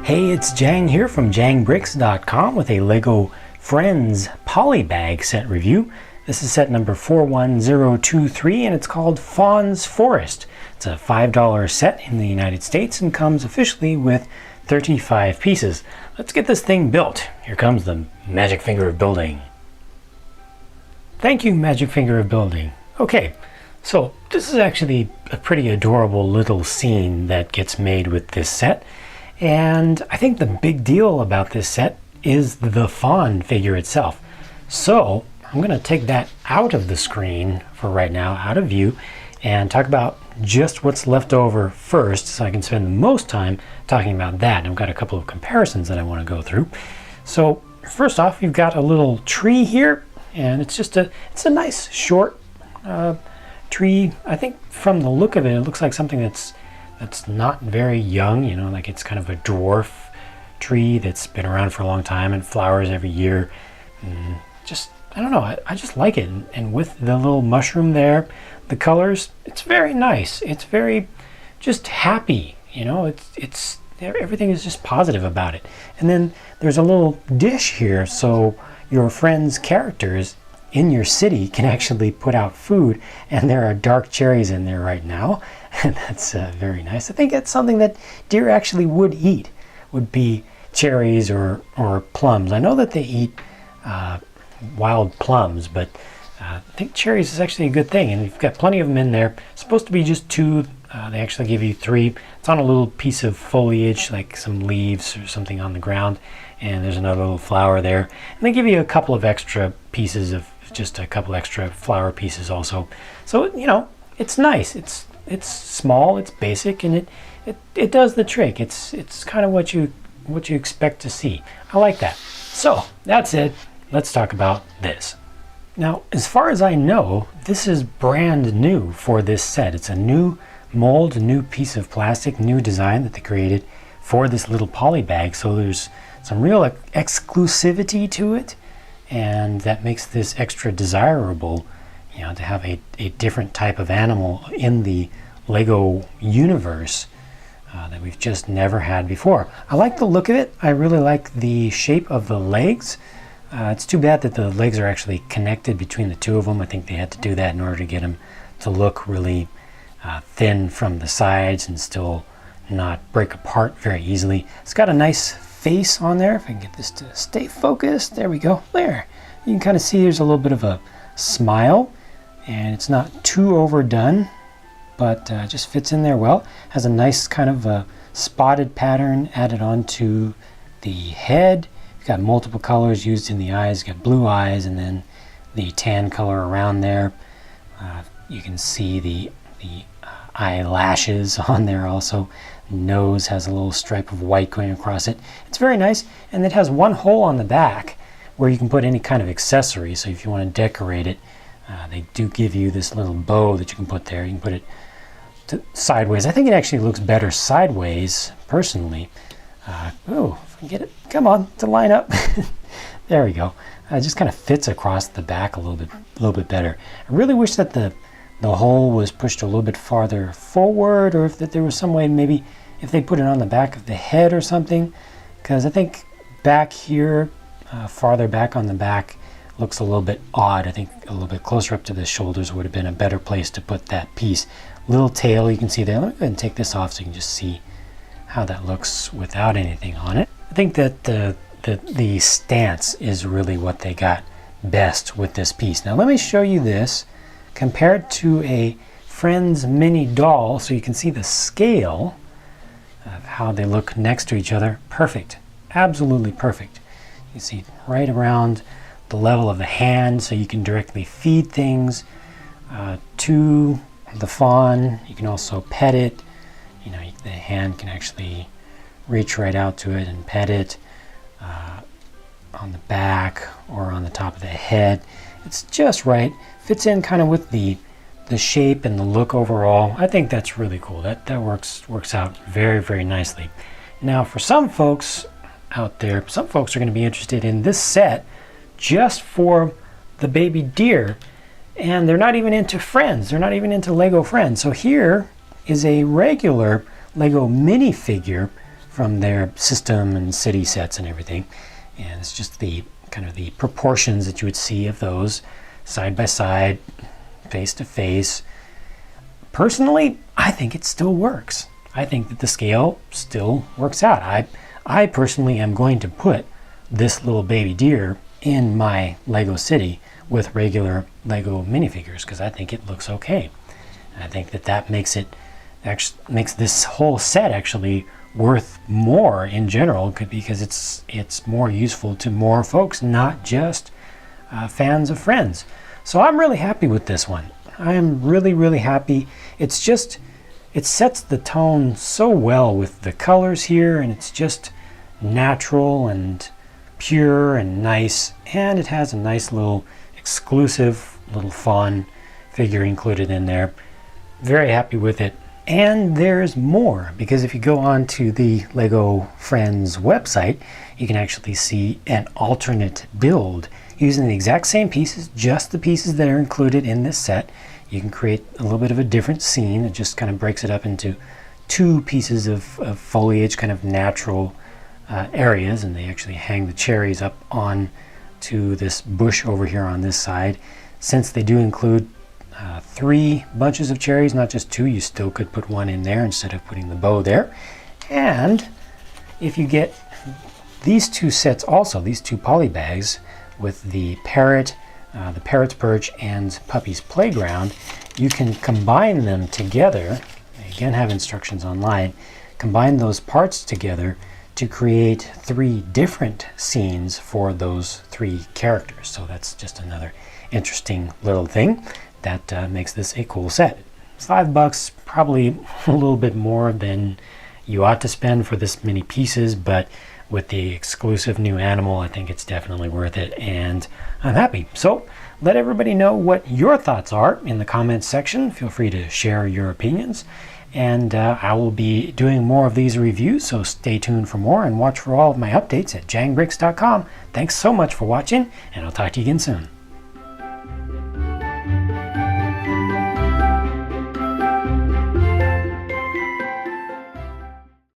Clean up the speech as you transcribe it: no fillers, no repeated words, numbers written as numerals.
Hey, it's Jang here from JangBricks.com with a LEGO Friends Polybag set review. This is set number 41023 and it's called Fawn's Forest. It's a $5 set in the United States and comes officially with 35 pieces. Let's get this thing built. Here comes the magic finger of building. Thank you, magic finger of building. Okay, so this is actually a pretty adorable little scene that gets made with this set. And I think the big deal about this set is the Fawn figure itself. So I'm going to take that out of the screen for right now, out of view, and talk about just what's left over first so I can spend the most time talking about that. And I've got a couple of comparisons that I want to go through. So first off, you've got a little tree here, and it's a nice short tree. I think from the look of it, it looks like something that's not very young, you know, like it's kind of a dwarf tree that's been around for a long time and flowers every year. And just, I don't know, I just like it. And with the little mushroom there, the colors, it's very nice. It's very just happy, you know, it's everything is just positive about it. And then there's a little dish here, so your friend's characters in your city can actually put out food, and there are dark cherries in there right now, and that's very nice. I think that's something that deer actually would eat, would be cherries or plums. I know that they eat wild plums, but I think cherries is actually a good thing, and you've got plenty of them in there. It's supposed to be just 2. They actually give you 3. It's on a little piece of foliage, like some leaves or something on the ground, and there's another little flower there. And they give you a couple of extra pieces of just a couple extra flower pieces also. So, you know, it's nice. It's small, it's basic, and it does the trick. It's kind of what you expect to see. I like that. So that's it. Let's talk about this. Now, as far as I know, this is brand new for this set. It's a new mold, a new piece of plastic, new design that they created for this little poly bag. So there's some real exclusivity to it, and that makes this extra desirable, you know, to have a different type of animal in the LEGO universe that we've just never had before. I like the look of it. I really like the shape of the legs. It's too bad that the legs are actually connected between the two of them. I think they had to do that in order to get them to look really thin from the sides and still not break apart very easily. It's got a nice face on there. If I can get this to stay focused, there we go. There, you can kind of see there's a little bit of a smile, and it's not too overdone, but just fits in there well. Has a nice kind of a spotted pattern added onto the head. You've got multiple colors used in the eyes. You've got blue eyes and then the tan color around there. You can see the eyelashes on there also. Nose has a little stripe of white going across it. It's very nice, and it has one hole on the back where you can put any kind of accessory. So if you want to decorate it, they do give you this little bow that you can put there. You can put it sideways. I think it actually looks better sideways, personally. Oh, if I can get it, come on, to line up. There we go. It just kind of fits across the back a little bit better. I really wish that the hole was pushed a little bit farther forward, or if that there was some way maybe if they put it on the back of the head or something, because I think back here, farther back on the back, looks a little bit odd. I think a little bit closer up to the shoulders would have been a better place to put that piece. Little tail you can see there. Let me go ahead and take this off so you can just see how that looks without anything on it. I think that the stance is really what they got best with this piece. Now let me show you this compared to a Friends mini doll, so you can see the scale of how they look next to each other. Perfect, absolutely perfect. You see right around the level of the hand, so you can directly feed things to the fawn. You can also pet it. You know, the hand can actually reach right out to it and pet it on the back or on the top of the head. It's just right. Fits in kind of with the shape and the look overall. I think that's really cool. That works out very, very nicely. Now for some folks out there, some folks are going to be interested in this set just for the baby deer, and they're not even into Friends. They're not even into LEGO Friends. So here is a regular LEGO minifigure from their system and city sets and everything. And it's just the kind of the proportions that you would see of those side by side, face to face. Personally, I think it still works. I think that the scale still works out. I personally am going to put this little baby deer in my Lego city with regular Lego minifigures because I think it looks okay. And I think that makes this whole set actually worth more in general because it's more useful to more folks, not just fans of Friends. So I'm really happy with this one. I am really happy. It sets the tone so well with the colors here, and it's just natural and pure and nice, and it has a nice little exclusive little Fawn figure included in there. Very happy with it. And there's more, because if you go on to the Lego Friends website, you can actually see an alternate build using the exact same pieces, just the pieces that are included in this set. You can create a little bit of a different scene. It just kind of breaks it up into two pieces of foliage, kind of natural areas, and they actually hang the cherries up on to this bush over here on this side. Since they do include 3 bunches of cherries, not just 2, you still could put 1 in there instead of putting the bow there. And if you get these 2 sets also, these 2 poly bags with the parrot, the parrot's perch, and puppy's playground, you can combine them together. Again, have instructions online. Combine those parts together to create 3 different scenes for those 3 characters. So that's just another interesting little thing that makes this a cool set. $5, probably a little bit more than you ought to spend for this many pieces, but with the exclusive new animal, I think it's definitely worth it, and I'm happy. So let everybody know what your thoughts are in the comments section. Feel free to share your opinions, and I will be doing more of these reviews, so stay tuned for more and watch for all of my updates at jangbricks.com. Thanks so much for watching, and I'll talk to you again soon.